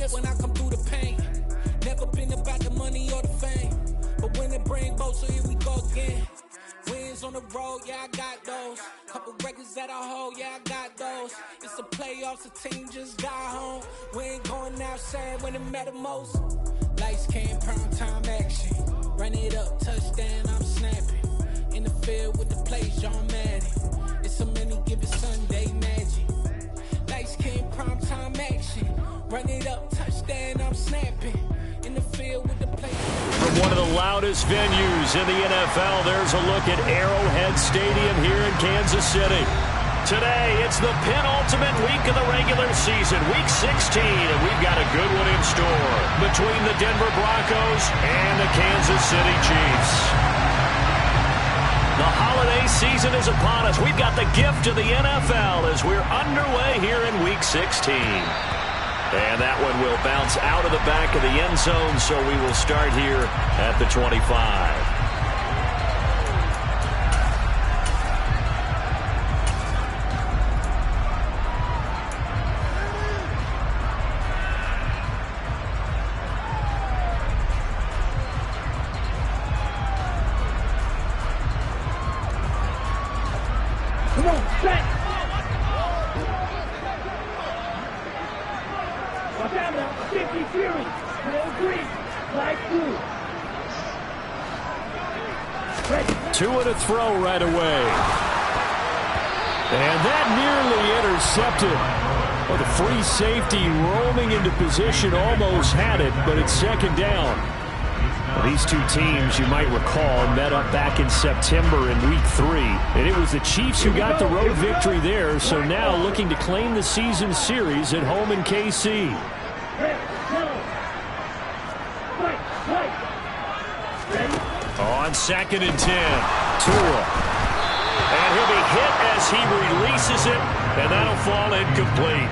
shit when I come through the pain. Never been about the money or the fame, but when it bring both, so here we go again. Wins on the road, yeah, I got those. Couple records that I hold, yeah, I got those. It's the playoffs, the team just got home. We ain't going outside when it matter most. Lights came, prime time action. Run it up, touchdown, I'm snapping. In the field with the plays, John Madden. It's so many, give it Sunday magic. Lights came, prime time action. Run it up, touchdown, I'm snapping. In the field with the plays. From one of the loudest venues in the NFL, there's a look at Arrowhead Stadium here in Kansas City. Today, it's the penultimate week of the regular season, week 16, and we've got a good one in store between the Denver Broncos and the Kansas City Chiefs. The holiday season is upon us. We've got the gift of the NFL as we're underway here in week 16. And that one will bounce out of the back of the end zone, so we will start here at the 25. Come on, set! Watch out now, 50 Fury, no green, light blue. Tua to throw right away. And that nearly intercepted. Well, the free safety roaming into position almost had it, but it's second down. Well, these two teams, you might recall, met up back in September in Week 3. And it was the Chiefs who got the road victory there, so now looking to claim the season series at home in KC. On 2nd and 10, Tua. And he'll be hit as he releases it, and that'll fall incomplete.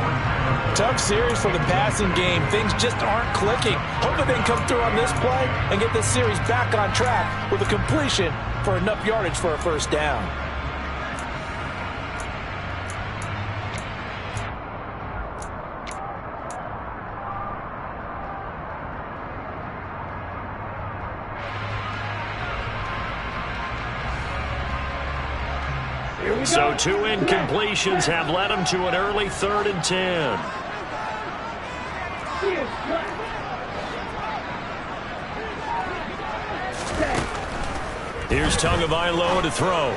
Tough series for the passing game. Things just aren't clicking. Hoping they can come through on this play and get this series back on track with a completion for enough yardage for a first down. So 2 incompletions have led him to an early 3rd and 10. Here's Tagovailoa to throw.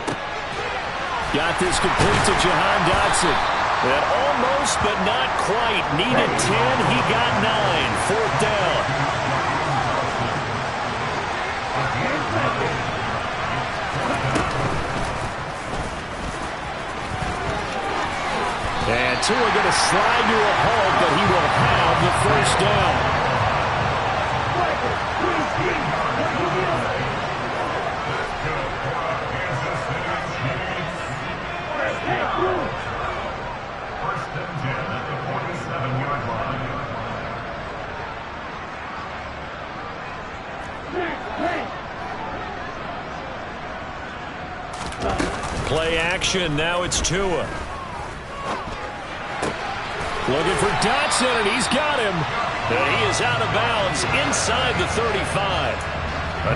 Got this complete to Jahan Dotson. And almost but not quite. Needed 10. He got 9. 4th down. And Tua going to slide to a halt, but he will have the first down. First and 10 at the 47-yard line. Play action. Now it's Tua. Looking for Dotson, and he's got him. And he is out of bounds inside the 35.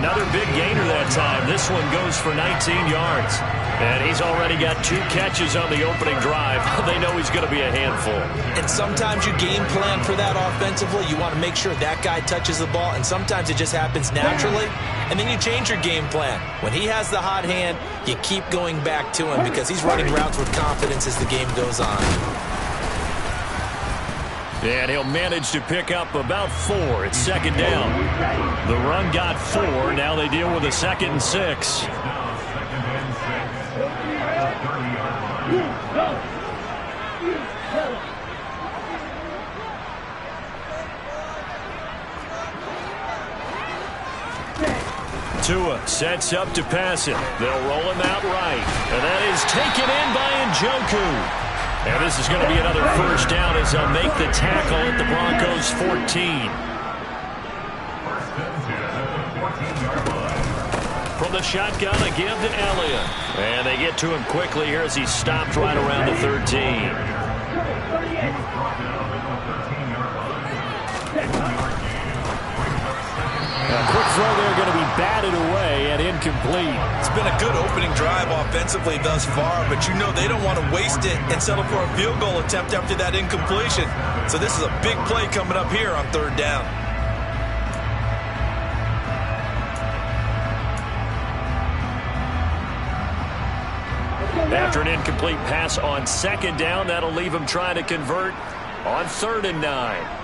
Another big gainer that time. This one goes for 19 yards. And he's already got 2 catches on the opening drive. They know he's going to be a handful. And sometimes you game plan for that offensively. You want to make sure that guy touches the ball, and sometimes it just happens naturally. And then you change your game plan. When he has the hot hand, you keep going back to him because he's running routes with confidence as the game goes on. And he'll manage to pick up about 4. It's second down. The run got 4. Now they deal with a 2nd and 6. Tua sets up to pass it. They'll roll him out right. And that is taken in by Njoku. And this is going to be another first down as they'll make the tackle at the Broncos 14. From the shotgun, a give to Elliott. And they get to him quickly here as he stopped right around the 13. throw there going to be batted away and incomplete. It's been a good opening drive offensively thus far, but you know they don't want to waste it and settle for a field goal attempt after that incompletion. So this is a big play coming up here on 3rd down. After an incomplete pass on 2nd down, that'll leave him trying to convert on 3rd and 9.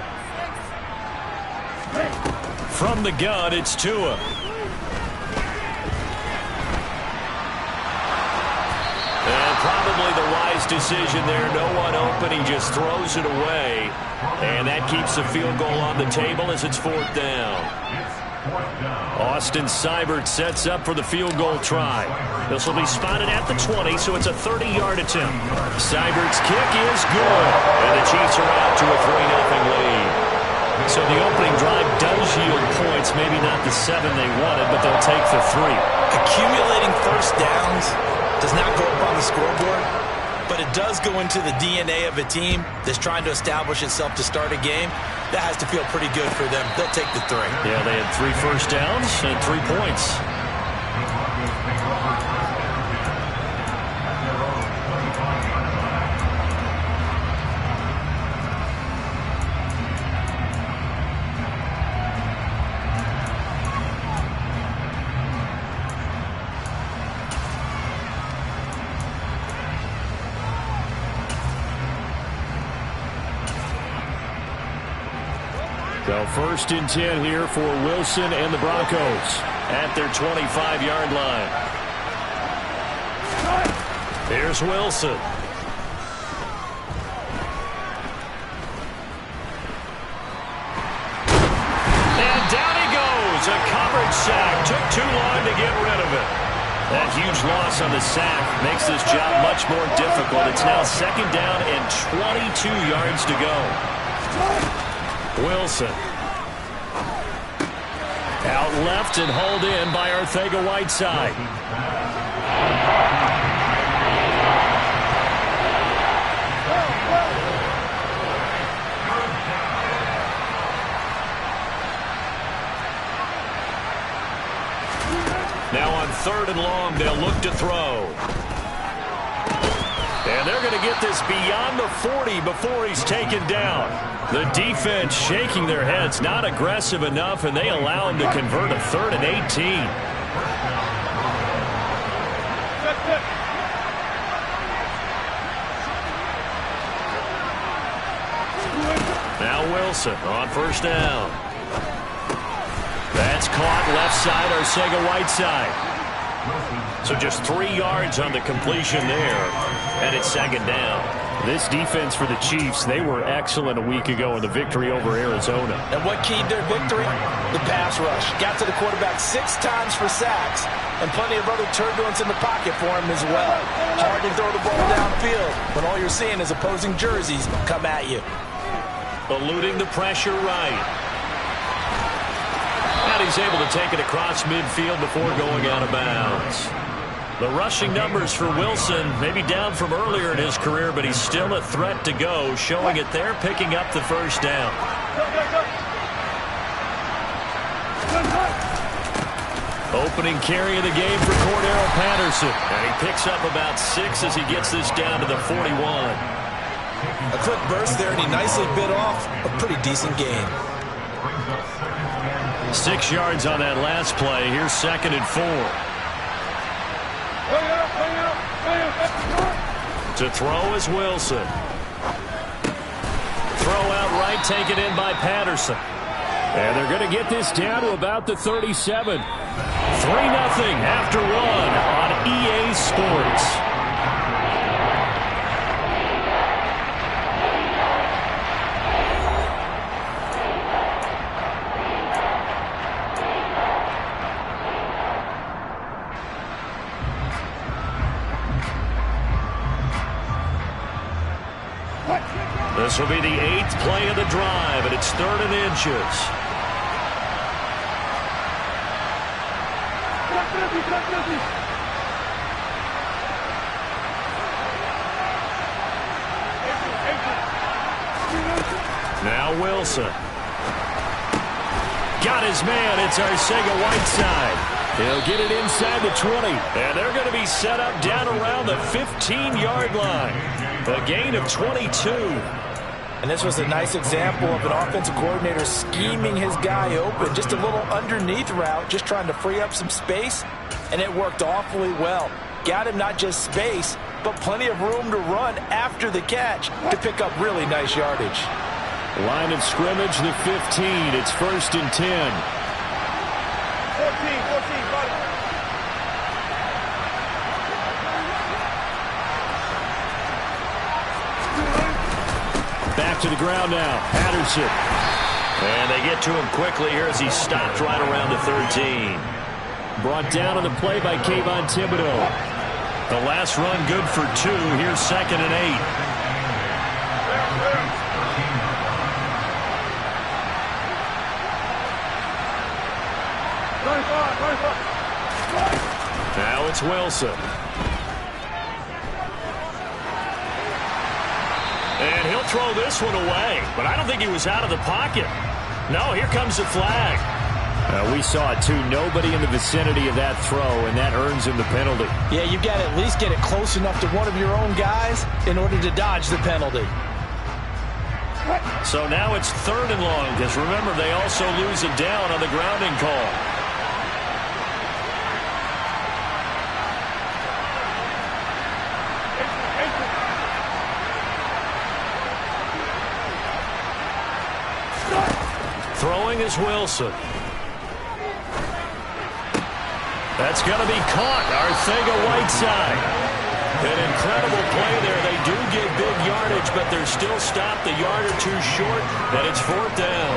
From the gun, it's Tua. And probably the wise decision there. No one open. He just throws it away. And that keeps the field goal on the table as it's 4th down. Austin Seibert sets up for the field goal try. This will be spotted at the 20, so it's a 30-yard attempt. Seibert's kick is good, and the Chiefs are out to a 3-0 lead. So the opening drive does yield points, maybe not the 7 they wanted, but they'll take the 3. Accumulating first downs does not go up on the scoreboard, but it does go into the DNA of a team that's trying to establish itself to start a game. That has to feel pretty good for them. They'll take the 3. Yeah, they had 3 first downs and 3 points. So 1st and 10 here for Wilson and the Broncos at their 25-yard line. Here's Wilson. And down he goes. A coverage sack. Took too long to get rid of it. That huge loss on the sack makes this job much more difficult. It's now 2nd down and 22 yards to go. Wilson. Out left and hauled in by Arcega-Whiteside. Now on 3rd and long, they'll look to throw. And they're going to get this beyond the 40 before he's taken down. The defense shaking their heads, not aggressive enough, and they allow him to convert a 3rd and 18. Now Wilson on 1st down. That's caught left side, Arcega-Whiteside. So just 3 yards on the completion there, and it's 2nd down. This defense for the Chiefs, they were excellent a week ago in the victory over Arizona. And what keyed their victory? The pass rush. Got to the quarterback 6 times for sacks, and plenty of other turbulence in the pocket for him as well. Hard to throw the ball downfield when all you're seeing is opposing jerseys come at you. Eluding the pressure right. And he's able to take it across midfield before going out of bounds. The rushing numbers for Wilson may be down from earlier in his career, but he's still a threat to go, showing it there, picking up the 1st down. Opening carry of the game for Cordero Patterson. And he picks up about 6 as he gets this down to the 41. A quick burst there, and he nicely bit off a pretty decent gain. 6 yards on that last play. Here's 2nd and 4. To throw is Wilson. Throw out right, taken in by Patterson. And they're going to get this down to about the 37. 3-0 after 1 on EA Sports. This will be the 8th play of the drive, and it's 3rd and inches. Now Wilson. got his man. It's Arcega-Whiteside. He'll get it inside the 20. And they're going to be set up down around the 15-yard line. A gain of 22. And this was a nice example of an offensive coordinator scheming his guy open. Just a little underneath route, just trying to free up some space. And it worked awfully well. Got him not just space, but plenty of room to run after the catch to pick up really nice yardage. Line of scrimmage, the 15. It's 1st and 10. 14, buddy. Back to the ground now. Patterson. And they get to him quickly here as he stopped right around the 13. Brought down on the play by Kayvon Thibodeau. The last run good for 2. Here's 2nd and 8. Now it's Wilson. And he'll throw this one away, but I don't think he was out of the pocket. No, here comes the flag. We saw it too. Nobody in the vicinity of that throw, and that earns him the penalty. Yeah, you've got to at least get it close enough to one of your own guys in order to dodge the penalty. So now it's 3rd and long, because remember, they also lose it down on the grounding call. Throwing is Wilson. That's going to be caught. Arcega-Whiteside. An incredible play there. They do get big yardage, but they're still stopped a yard or 2 short, and it's 4th down.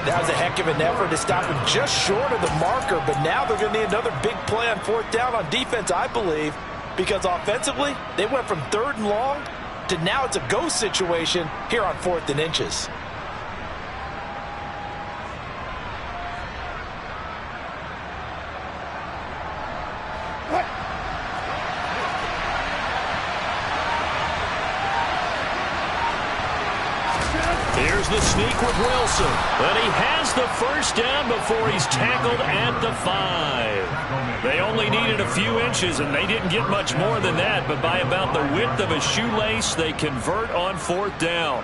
That was a heck of an effort to stop him just short of the marker, but now they're going to need another big play on 4th down on defense, I believe, because offensively, they went from 3rd and long to now it's a go situation here on 4th and inches. Here's the sneak with Wilson. But he has the 1st down before he's tackled at the 5. They only needed a few inches, and they didn't get much more than that. But by about the width of a shoelace, they convert on 4th down.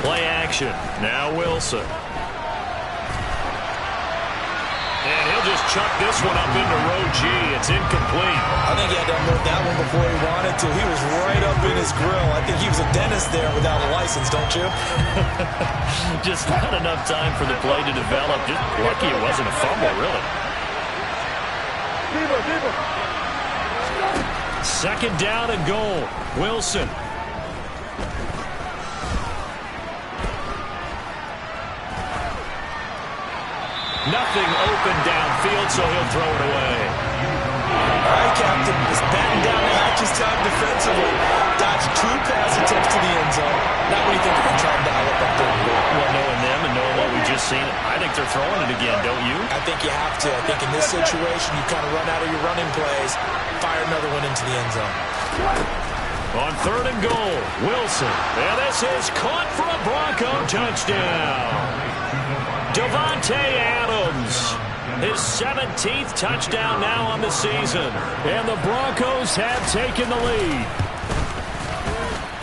Play action. Now Wilson. And he'll just chuck this one up into row G. It's incomplete. I think he had to unload that one before he wanted to. He was right up in his grill. I think he was a dentist there without a license, don't you? Just not enough time for the play to develop. Just lucky it wasn't a fumble, really. 2nd down and goal. Wilson. Nothing open downfield, so he'll throw it away. All right, Captain. Just batten down the hatches time defensively. Dodged 2 pass attempts to the end zone. Not what you think they're trying to dial up on 3rd and goal. Well, knowing them and knowing what we just seen, I think they're throwing it again, don't you? I think you have to. I think in this situation, you kind of run out of your running plays, fire another one into the end zone. On 3rd and goal, Wilson. And this is caught for a Bronco touchdown. Davante Adams, his 17th touchdown now on the season. And the Broncos have taken the lead.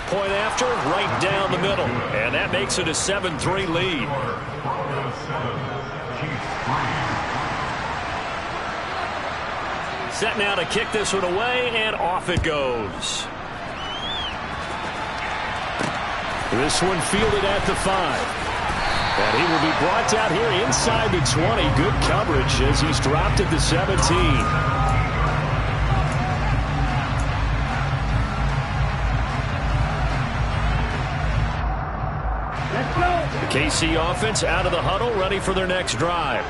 Point after, right down the middle. And that makes it a 7-3 lead. Set now to kick this one away, and off it goes. This one fielded at the 5. And he will be brought down here inside the 20. Good coverage as he's dropped at the 17. KC offense out of the huddle, ready for their next drive.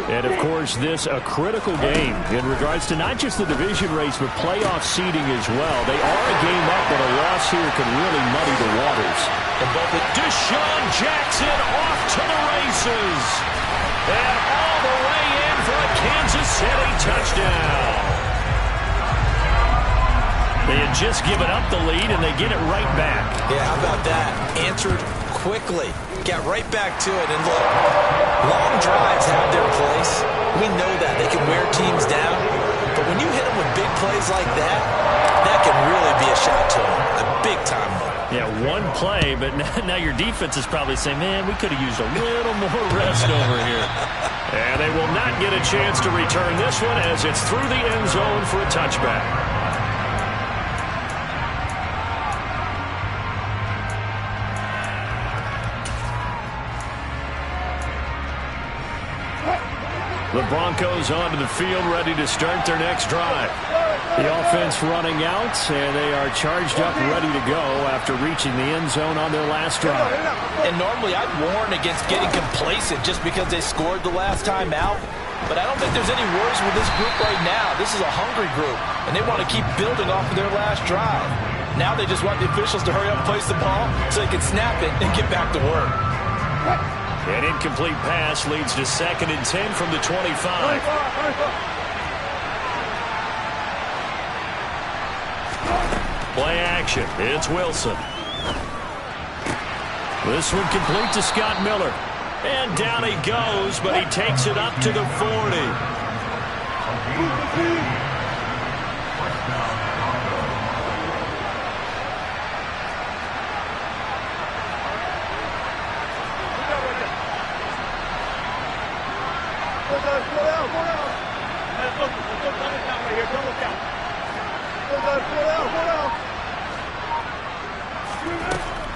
And, of course, this a critical game in regards to not just the division race, but playoff seeding as well. They are a game up, but a loss here could really muddy the waters. And both Deshaun Jackson off to the races. And all the way in for a Kansas City touchdown. They had just given up the lead, and they get it right back. Yeah, how about that? Answered quickly. Got right back to it. And look, long drives have their place. We know that. They can wear teams down. But when you hit them with big plays like that, that can really be a shot to them. A big-time one. Yeah, one play, but now your defense is probably saying, man, we could have used a little more rest over here. And they will not get a chance to return this one as it's through the end zone for a touchback. The Broncos onto the field, ready to start their next drive. The offense running out, and they are charged up, ready to go after reaching the end zone on their last drive. And normally I'd warn against getting complacent just because they scored the last time out. But I don't think there's any worries with this group right now. This is a hungry group, and they want to keep building off of their last drive. Now they just want the officials to hurry up and place the ball so they can snap it and get back to work. An incomplete pass leads to 2nd and 10 from the 25. Play action. It's Wilson. This one complete to Scott Miller. And down he goes, but he takes it up to the 40.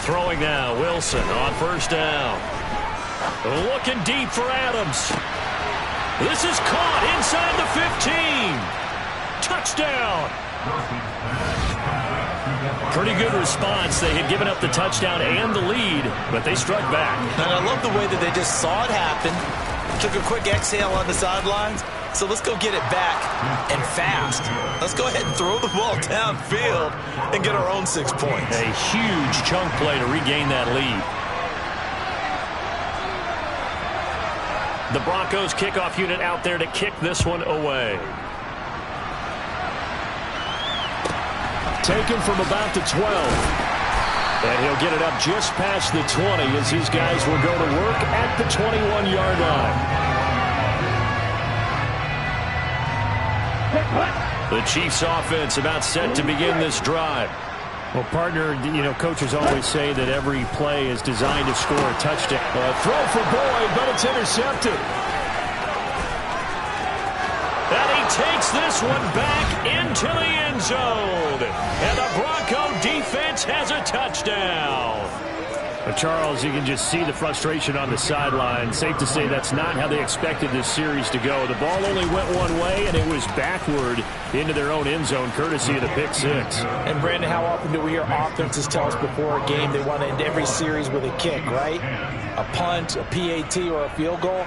Throwing now, Wilson on 1st down. Looking deep for Adams. This is caught inside the 15. Touchdown. Pretty good response. They had given up the touchdown and the lead, but they struck back. And I love the way that they just saw it happen. Took a quick exhale on the sidelines. So let's go get it back and fast. Let's go ahead and throw the ball downfield and get our own 6 points. A huge chunk play to regain that lead. The Broncos kickoff unit out there to kick this one away. Taken from about the 12. And he'll get it up just past the 20 as these guys will go to work at the 21-yard line. The Chiefs offense about set to begin this drive. Well, partner, you know, coaches always say that every play is designed to score a touchdown. Throw for Boyd, but it's intercepted. And he takes this one back into the end zone. And the Bronco defense has a touchdown. But Charles, you can just see the frustration on the sideline. Safe to say that's not how they expected this series to go. The ball only went one way, and it was backward into their own end zone, courtesy of the pick six. And, Brandon, how often do we hear offenses tell us before a game they want to end every series with a kick, right? A punt, a PAT, or a field goal.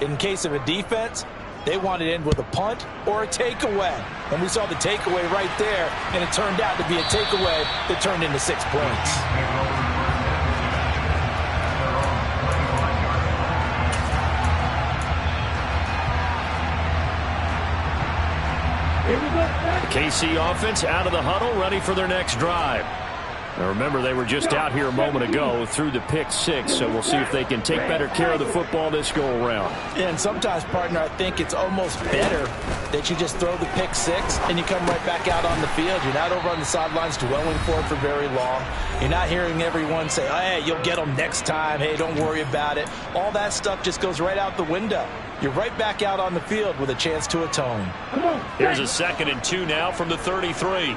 In case of a defense, they want to end with a punt or a takeaway. And we saw the takeaway right there, and it turned out to be a takeaway that turned into 6 points. The KC offense out of the huddle, ready for their next drive. Now remember, they were just out here a moment ago through the pick six, so we'll see if they can take better care of the football this go-around. And sometimes, partner, I think it's almost better that you just throw the pick six and you come right back out on the field. You're not over on the sidelines dwelling for it for very long. You're not hearing everyone say, oh, hey, you'll get them next time. Hey, don't worry about it. All that stuff just goes right out the window. You're right back out on the field with a chance to atone. Here's a 2nd and 2 now from the 33.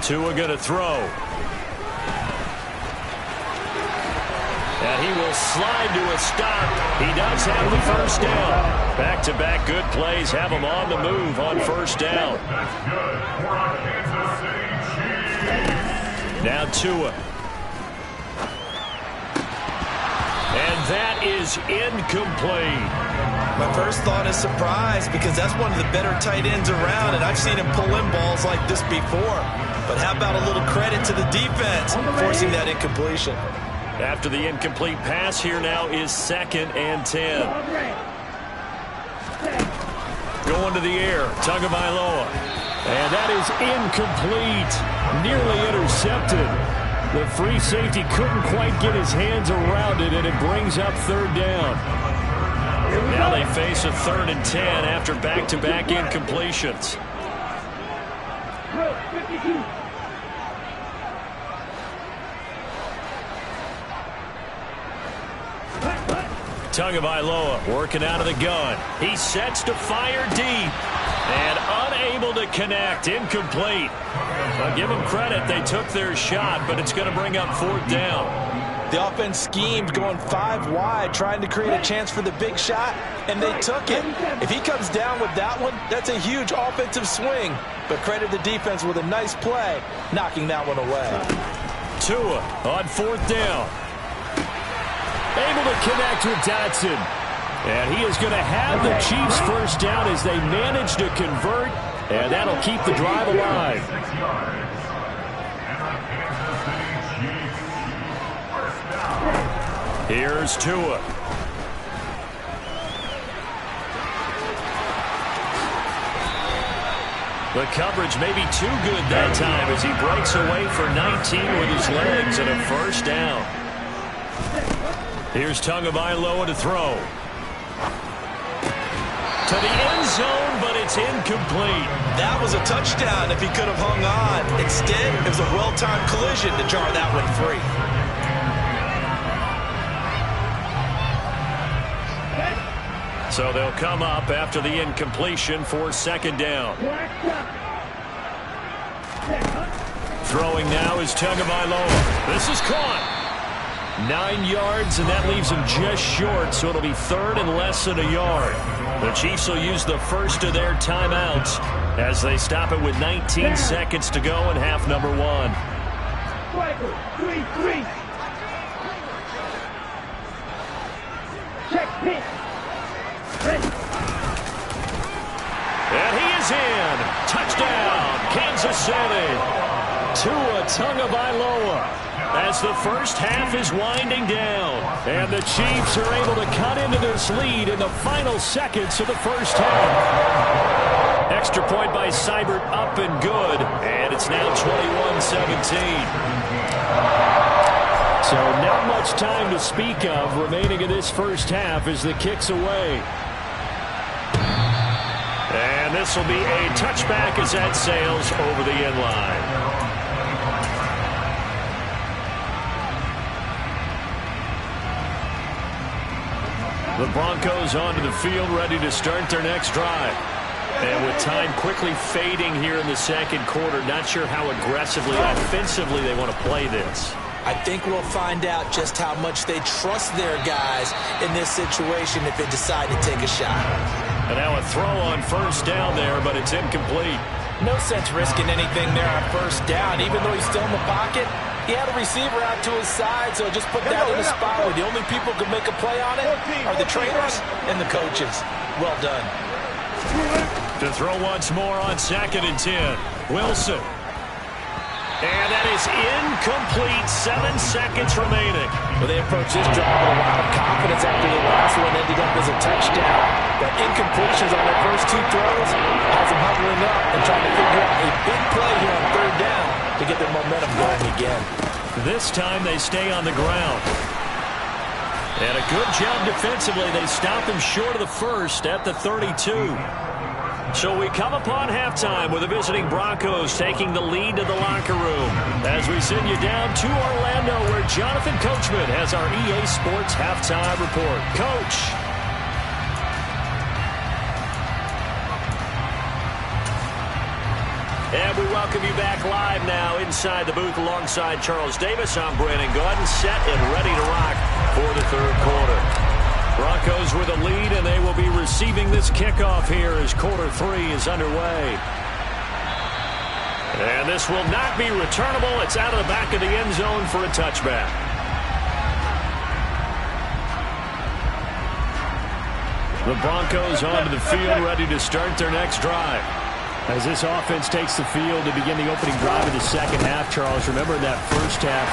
Tua going to throw. And he will slide to a stop. He does have the first down. Back-to-back good plays have him on the move on first down. That's good for a Kansas City Chiefs. Now Tua. And that is incomplete. My first thought is surprise because that's one of the better tight ends around, and I've seen him pull in balls like this before. But how about a little credit to the defense forcing that incompletion? After the incomplete pass, here now is 2nd and 10. Going to the air, Tagovailoa. And that is incomplete. Nearly intercepted. The free safety couldn't quite get his hands around it, and it brings up 3rd down. Now they face a 3rd and 10 after back-to-back incompletions. Tagovailoa working out of the gun. He sets to fire deep and unable to connect. Incomplete. I'll give them credit. They took their shot, but it's going to bring up 4th down. The offense schemed going 5 wide, trying to create a chance for the big shot, and they took it. If he comes down with that one, that's a huge offensive swing. But credit the defense with a nice play, knocking that one away. Tua on 4th down. Able to connect with Dotson. And he is going to have the Chiefs first down as they manage to convert, and that'll keep the drive alive. 6 yards. And a Kansas City Chiefs first down. Here's Tua. The coverage may be too good that time as he breaks away for 19 with his legs and a first down. Here's Tagovailoa to throw. To the end zone, but it's incomplete. That was a touchdown if he could have hung on. Instead, it was a well-timed collision to jar that one free. So they'll come up after the incompletion for 2nd down. Throwing now is Tagovailoa. This is caught. 9 yards, and that leaves him just short, so it'll be 3rd and less than a yard. The Chiefs will use the first of their timeouts as they stop it with 19 seconds to go in half number 1. And he is in. Touchdown, Kansas City. Tua Tagovailoa. As the first half is winding down, and the Chiefs are able to cut into this lead in the final seconds of the first half. Extra point by Seibert up and good, and it's now 21-17. So not much time to speak of remaining in this first half as the kick's away. And this will be a touchback as that sails over the end line. The Broncos onto the field, ready to start their next drive. And with time quickly fading here in the second quarter, not sure how aggressively, offensively they want to play this. I think we'll find out just how much they trust their guys in this situation if they decide to take a shot. And now a throw on first down there, but it's incomplete. No sense risking anything there on first down, even though he's still in the pocket. He had a receiver out to his side, so just put that in a spot where the only people who can make a play on it are the trainers and the coaches. Well done. To throw once more on 2nd and 10. Wilson. And that is incomplete. 7 seconds remaining. Well, they approached this drive with a lot of confidence after the last one ended up as a touchdown. But incompletions on their first 2 throws has them huddling up and trying to figure out a big play here on 3rd down to get their momentum going again. This time they stay on the ground. And a good job defensively. They stop him short of the first at the 32. So we come upon halftime with the visiting Broncos taking the lead to the locker room as we send you down to Orlando where Jonathan Coachman has our EA Sports halftime report. Coach. And we welcome you back live now inside the booth alongside Charles Davis. I'm Brandon Gordon, set and ready to rock for the third quarter. Broncos with a lead, and they will be receiving this kickoff here as quarter 3 is underway. And this will not be returnable. It's out of the back of the end zone for a touchback. The Broncos onto the field, ready to start their next drive. As this offense takes the field to begin the opening drive of the second half, Charles, remember in that first half,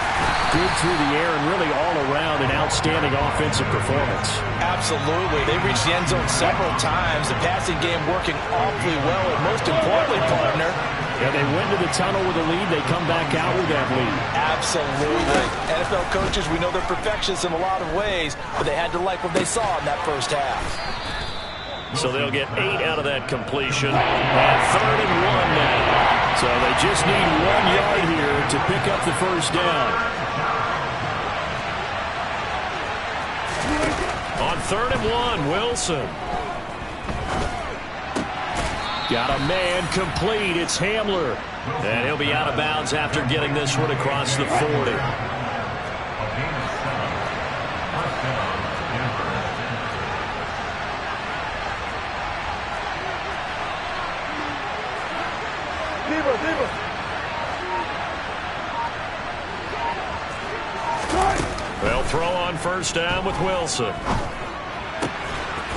good through the air and really all around an outstanding offensive performance. Absolutely. They reached the end zone several times. The passing game working awfully well, and most importantly, partner, yeah, they went to the tunnel with a lead. They come back out with that lead. Absolutely. NFL coaches, we know they're perfectionists in a lot of ways, but they had to like what they saw in that first half. So they'll get 8 out of that completion. And 3rd and 1 now. So they just need 1 yard here to pick up the first down. On 3rd and 1, Wilson. Got a man complete. It's Hamler. And he'll be out of bounds after getting this one across the 40. They'll throw on first down with Wilson.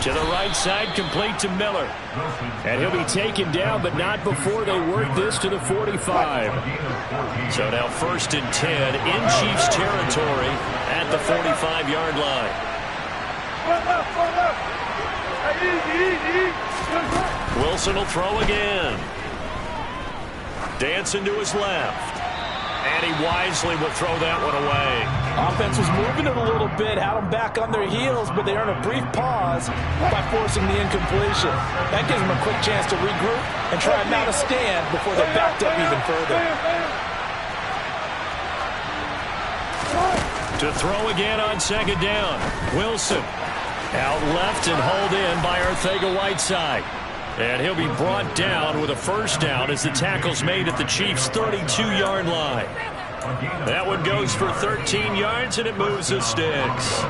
To the right side, complete to Miller. And he'll be taken down, but not before they work this to the 45. So now 1st and 10 in Chiefs territory at the 45-yard line. Wilson will throw again. Dancing to his left. And he wisely will throw that one away. Offense was moving it a little bit, had them back on their heels, but they earned a brief pause by forcing the incompletion. That gives them a quick chance to regroup and try and mount a stand before they're backed up even further. To throw again on 2nd down. Wilson out left and hauled in by Arcega-Whiteside. And he'll be brought down with a first down as the tackle's made at the Chiefs' 32-yard line. That one goes for 13 yards, and it moves the sticks.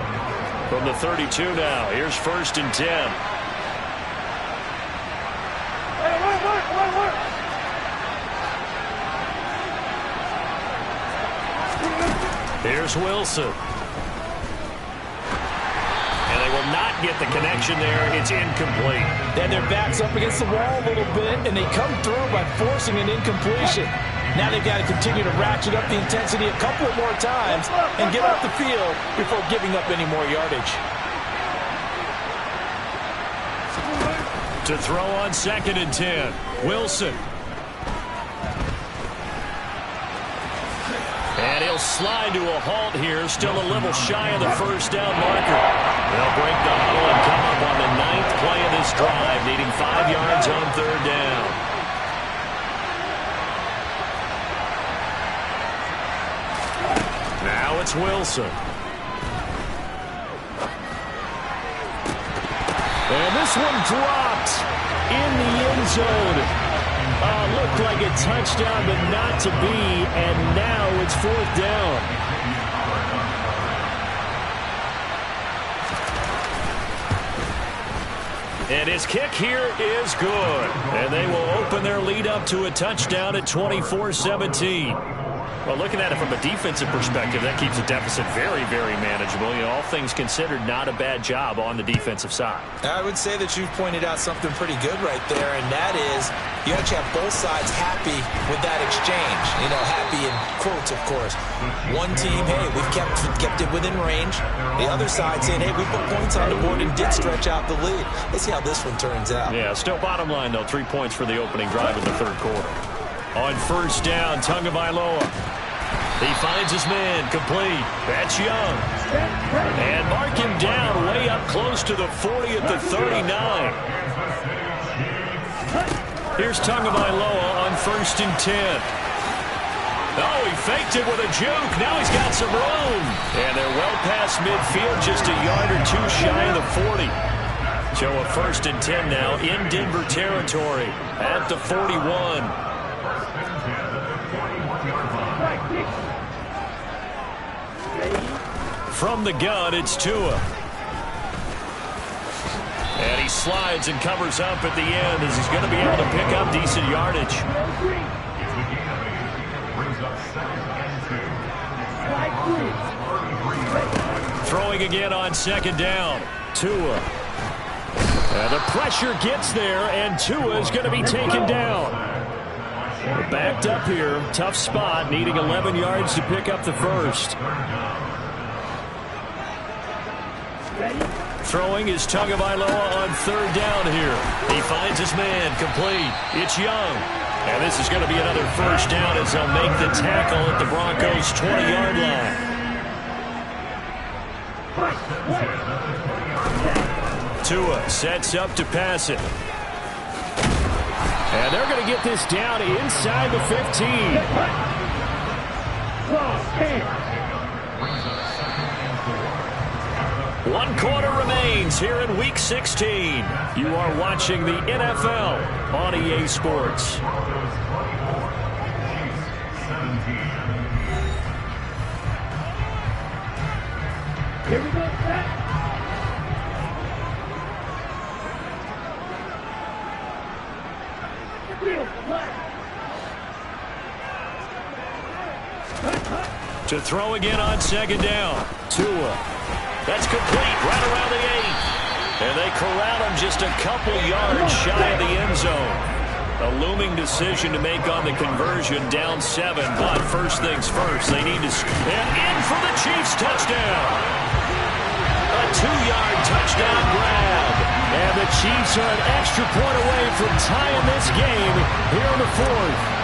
From the 32 now, here's 1st and 10. Here's Wilson. And they will not get the connection there. It's incomplete. And their back's up against the wall a little bit, and they come through by forcing an incompletion. Now they've got to continue to ratchet up the intensity a couple of more times and get off the field before giving up any more yardage. To throw on 2nd and 10, Wilson. And he'll slide to a halt here, still a little shy of the first down marker. They'll break the huddle and come up on the 9th play of this drive, needing 5 yards on 3rd down. Now it's Wilson. And this one dropped in the end zone. Looked like a touchdown, but not to be, and now it's 4th down. And his kick here is good. And they will open their lead up to a touchdown at 24-17. Well, looking at it from a defensive perspective, that keeps the deficit very, very manageable. You know, all things considered, not a bad job on the defensive side. I would say that you've pointed out something pretty good right there, and that is you actually have both sides happy with that exchange. You know, happy in quotes, of course. One team, hey, we've kept it within range. The other side saying, hey, we put points on the board and did stretch out the lead. Let's see how this one turns out. Yeah, still bottom line, though, 3 points for the opening drive of the 3rd quarter. On first down, Tagovailoa. He finds his man, complete. That's Young. And mark him down way up close to the 40 at the 39. Here's Tagovailoa on 1st and 10. Oh, he faked it with a juke. Now he's got some room. And they're well past midfield, just a yard or two shy of the 40. So a 1st and 10 now in Denver territory at the 41. From the gun, it's Tua. And he slides and covers up at the end as he's going to be able to pick up decent yardage. Throwing again on second down. Tua. And the pressure gets there, and Tua is going to be taken down. We're backed up here. Tough spot, needing 11 yards to pick up the first. Throwing is Tagovailoa on third down here. He finds his man, complete. It's Young. And this is going to be another first down as they'll make the tackle at the Broncos' 20-yard line. Tua sets up to pass it. And they're going to get this down inside the 15. One quarter remains here in Week 16. You are watching the NFL on EA Sports. Here we go, To throw again on second down. Tua. That's complete right around the 8. And they corral him just a couple yards shy of the end zone. A looming decision to make on the conversion, down 7. But first things first, they need to... And in for the Chiefs touchdown. A 2-yard touchdown grab. And the Chiefs are an extra point away from tying this game here in the 4th.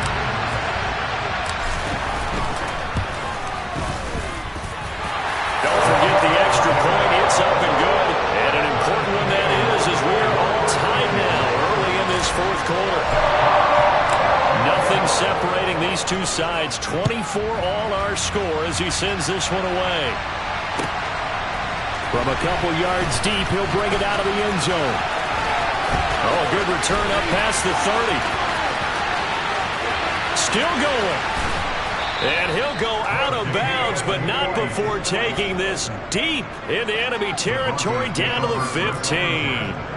It's up and good, and an important one that is, as we're all tied now early in this 4th quarter. Nothing separating these two sides. 24 all our score as he sends this one away. From a couple yards deep, he'll bring it out of the end zone. Oh, a good return up past the 30. Still going. And he'll go out of bounds, but not before taking this deep into enemy territory down to the 15.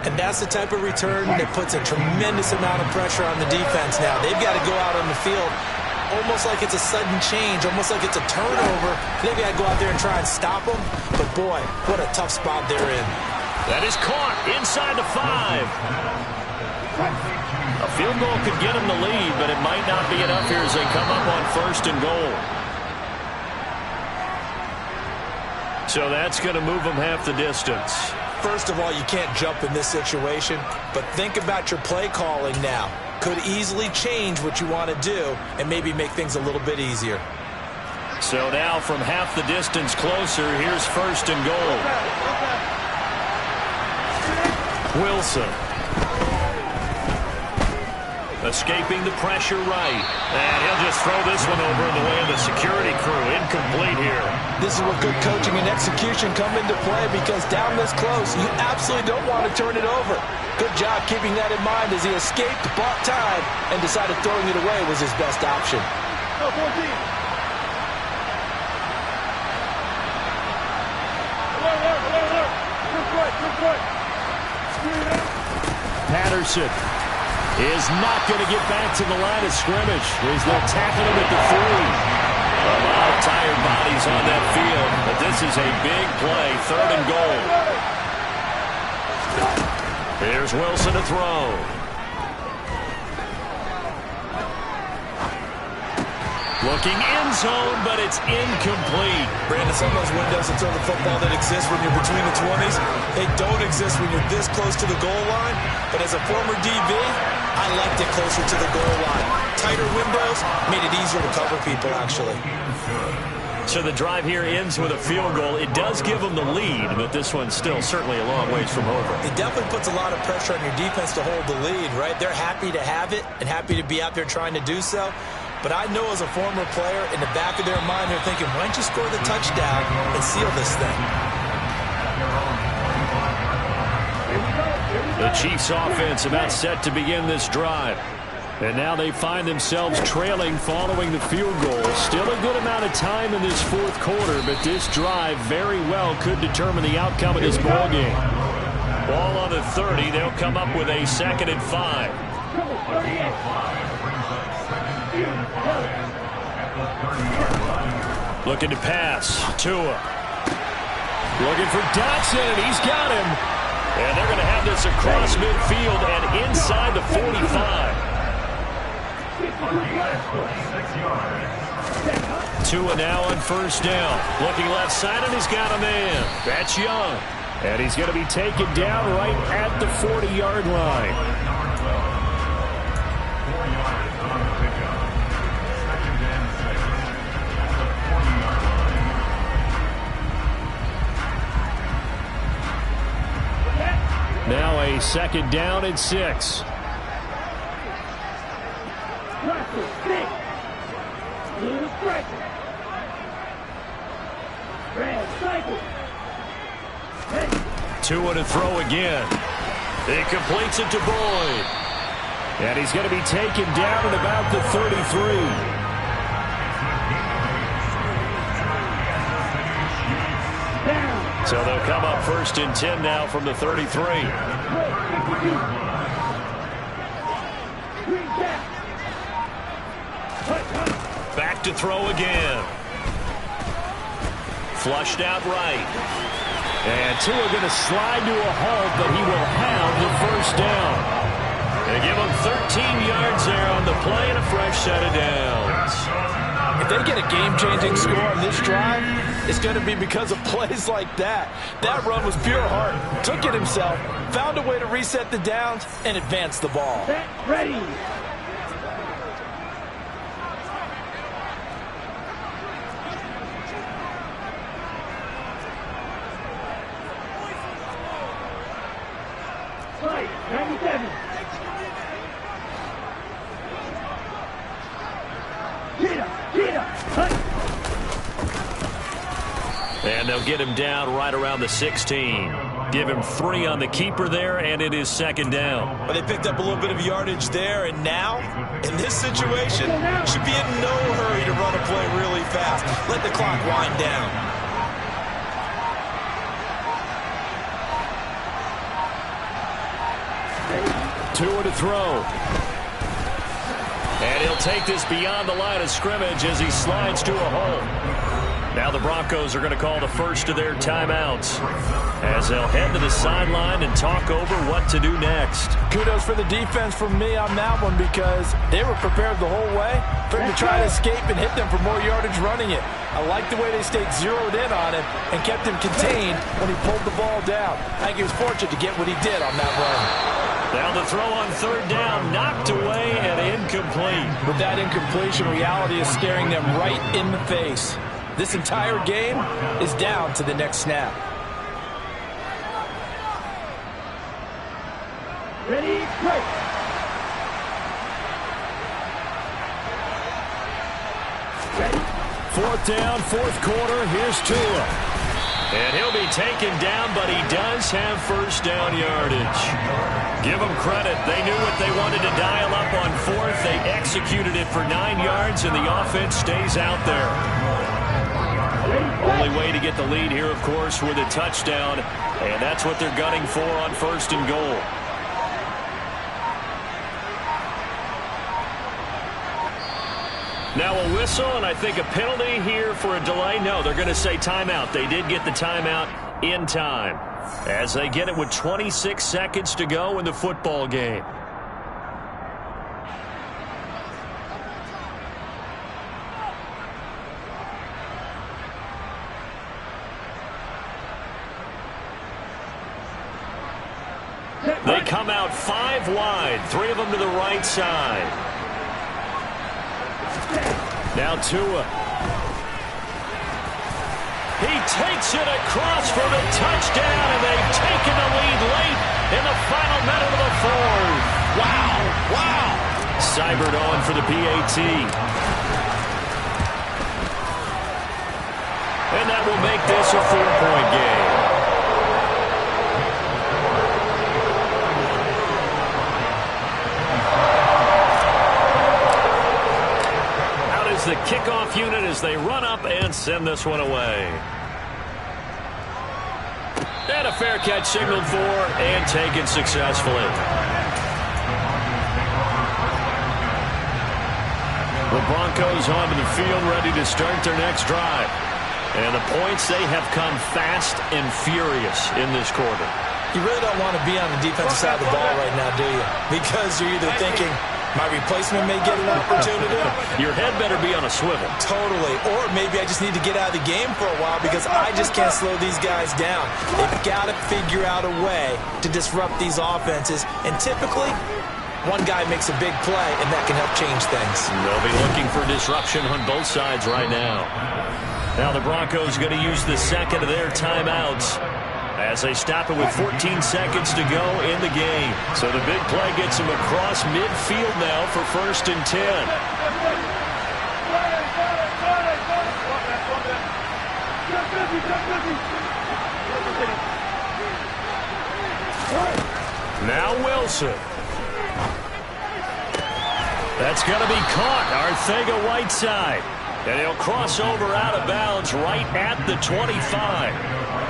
And that's the type of return that puts a tremendous amount of pressure on the defense now. They've got to go out on the field almost like it's a sudden change, almost like it's a turnover. They've got to go out there and try and stop them. But, boy, what a tough spot they're in. That is caught inside the 5. A field goal could get them the lead, but it might not be enough here as they come up on 1st and goal. So that's going to move them half the distance. First of all, you can't jump in this situation, but think about your play calling now. Could easily change what you want to do and maybe make things a little bit easier. So now from half the distance closer, here's 1st and goal. Wilson. Escaping the pressure right. And he'll just throw this one over in the way of the security crew. Incomplete here. This is where good coaching and execution come into play, because down this close, you absolutely don't want to turn it over. Good job keeping that in mind as he escaped, bought time, and decided throwing it away was his best option. Patterson is not going to get back to the line of scrimmage as they'll tackle him at the 3. A lot of tired bodies on that field, but this is a big play, 3rd and goal. Here's Wilson to throw. Looking end zone, but it's incomplete. Brandon, some of those windows to throw the football that exist when you're between the 20s, they don't exist when you're this close to the goal line. But as a former DB, I liked it closer to the goal line. Tighter windows made it easier to cover people, actually. So the drive here ends with a field goal. It does give them the lead, but this one's still certainly a long ways from over. It definitely puts a lot of pressure on your defense to hold the lead, right? They're happy to have it and happy to be out there trying to do so. But I know as a former player, in the back of their mind, they're thinking, why don't you score the touchdown and seal this thing? The Chiefs offense about set to begin this drive. And now they find themselves trailing following the field goal. Still a good amount of time in this fourth quarter, but this drive very well could determine the outcome of this ball game. Ball on the 30. They'll come up with a 2nd and 5. Looking to pass. Tua. Looking for Dotson, and he's got him. And they're going to have this across midfield and inside the 45. Tua now on first down. Looking left side, and he's got a man. That's Young. And he's going to be taken down right at the 40-yard line. Now a 2nd down and 6. Tua to throw again. He completes it to Boyd. And he's going to be taken down at about the 33. So they'll come up 1st and 10 now from the 33. Back to throw again. Flushed out right. And Tua going to slide to a halt, but he will have the 1st down. They give him 13 yards there on the play and a fresh set of downs. If they get a game-changing score on this drive, it's going to be because of plays like that. That run was pure heart. Took it himself, found a way to reset the downs, and advance the ball. Ready. Fight, 97. Get up, And they'll get him down right around the 16. Give him 3 on the keeper there, and it is 2nd down. Well, they picked up a little bit of yardage there, and now, in this situation, should be in no hurry to run a play really fast. Let the clock wind down. Tua to throw. And he'll take this beyond the line of scrimmage as he slides to a hole. Now the Broncos are going to call the first of their timeouts as they'll head to the sideline and talk over what to do next. Kudos for the defense from me on that one because they were prepared the whole way for him to try to escape and hit them for more yardage running it. I like the way they stayed zeroed in on him and kept him contained when he pulled the ball down. I think he was fortunate to get what he did on that run. Now the throw on 3rd down, knocked away and incomplete. With that incompletion, reality is staring them right in the face. This entire game is down to the next snap. Ready, break. 4th down, 4th quarter. Here's Tua. And he'll be taken down, but he does have 1st down yardage. Give them credit. They knew what they wanted to dial up on 4th. They executed it for 9 yards, and the offense stays out there. Only way to get the lead here, of course, with a touchdown, and that's what they're gunning for on 1st and goal. Now a whistle, and I think a penalty here for a delay. No, they're going to say timeout. They did get the timeout in time as they get it with 26 seconds to go in the football game. They come out 5 wide, 3 of them to the right side. Now Tua. He takes it across for the touchdown, and they've taken the lead late in the final minute of the 4th. Wow, wow. Seibert on for the PAT. And that will make this a 4-point game. kickoff unit as they run up and send this one away. And a fair catch signaled for and taken successfully. The Broncos onto the field ready to start their next drive. And the points, they have come fast and furious in this quarter. You really don't want to be on the defensive side of the ball right now, do you? Because you're either thinking, my replacement may get an opportunity. Your head better be on a swivel. Totally. Or maybe I just need to get out of the game for a while because I just can't slow these guys down. They've got to figure out a way to disrupt these offenses. And typically, one guy makes a big play, and that can help change things. They'll be looking for disruption on both sides right now. Now the Broncos going to use the second of their timeouts as they stop it with 14 seconds to go in the game. So the big play gets them across midfield now for 1st and 10. Now Wilson. That's going to be caught. Arcega-Whiteside. And he'll cross over out of bounds right at the 25.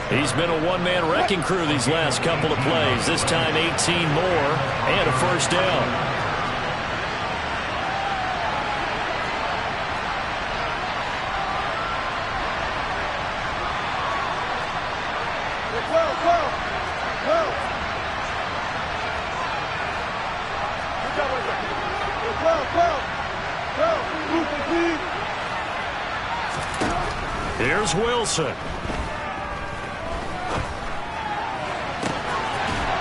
He's been a one-man wrecking crew these last couple of plays. This time 18 more and a first down. Here's Wilson.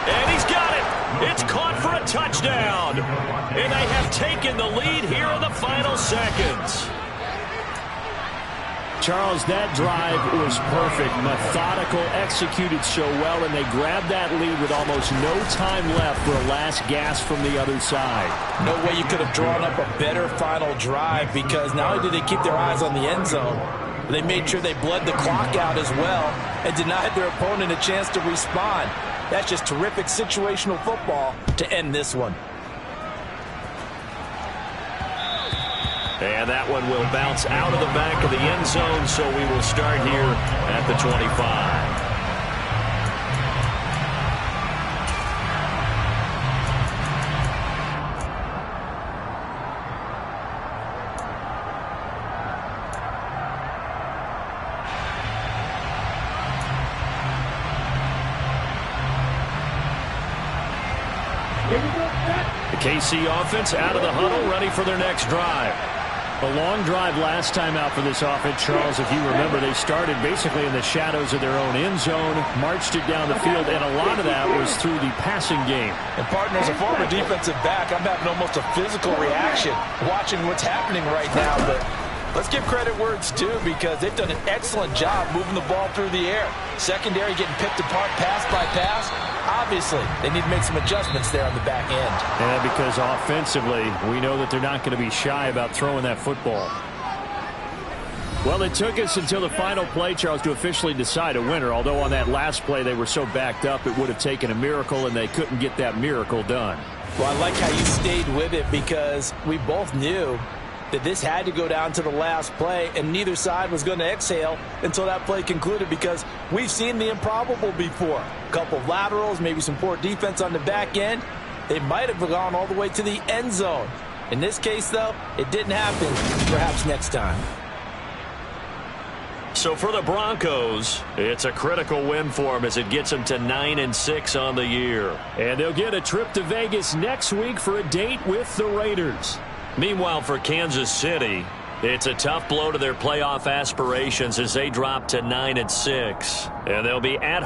And he's got it. It's caught for a touchdown. And they have taken the lead here in the final seconds. Charles, that drive was perfect. Methodical, executed so well, and they grabbed that lead with almost no time left for a last gasp from the other side. No way you could have drawn up a better final drive because not only did they keep their eyes on the end zone, they made sure they bled the clock out as well and denied their opponent a chance to respond. That's just terrific situational football to end this one. And that one will bounce out of the back of the end zone, so we will start here at the 25. The KC offense out of the huddle, ready for their next drive. A long drive last time out for this offense, Charles. If you remember, they started basically in the shadows of their own end zone, marched it down the field, and a lot of that was through the passing game. And partner, as a former defensive back, I'm having almost a physical reaction watching what's happening right now. But let's give credit where it's due because they've done an excellent job moving the ball through the air. Secondary getting picked apart pass by pass. Obviously, they need to make some adjustments there on the back end. Yeah, because offensively, we know that they're not going to be shy about throwing that football. Well, it took us until the final play, Charles, to officially decide a winner. Although on that last play they were so backed up, it would have taken a miracle, and they couldn't get that miracle done. Well, I like how you stayed with it because we both knew that this had to go down to the last play, and neither side was going to exhale until that play concluded because we've seen the improbable before. A couple of laterals, maybe some poor defense on the back end. They might have gone all the way to the end zone. In this case, though, it didn't happen. Perhaps next time. So for the Broncos, it's a critical win for them as it gets them to 9-6 on the year. And they'll get a trip to Vegas next week for a date with the Raiders. Meanwhile, for Kansas City, it's a tough blow to their playoff aspirations as they drop to 9-6. And they'll be at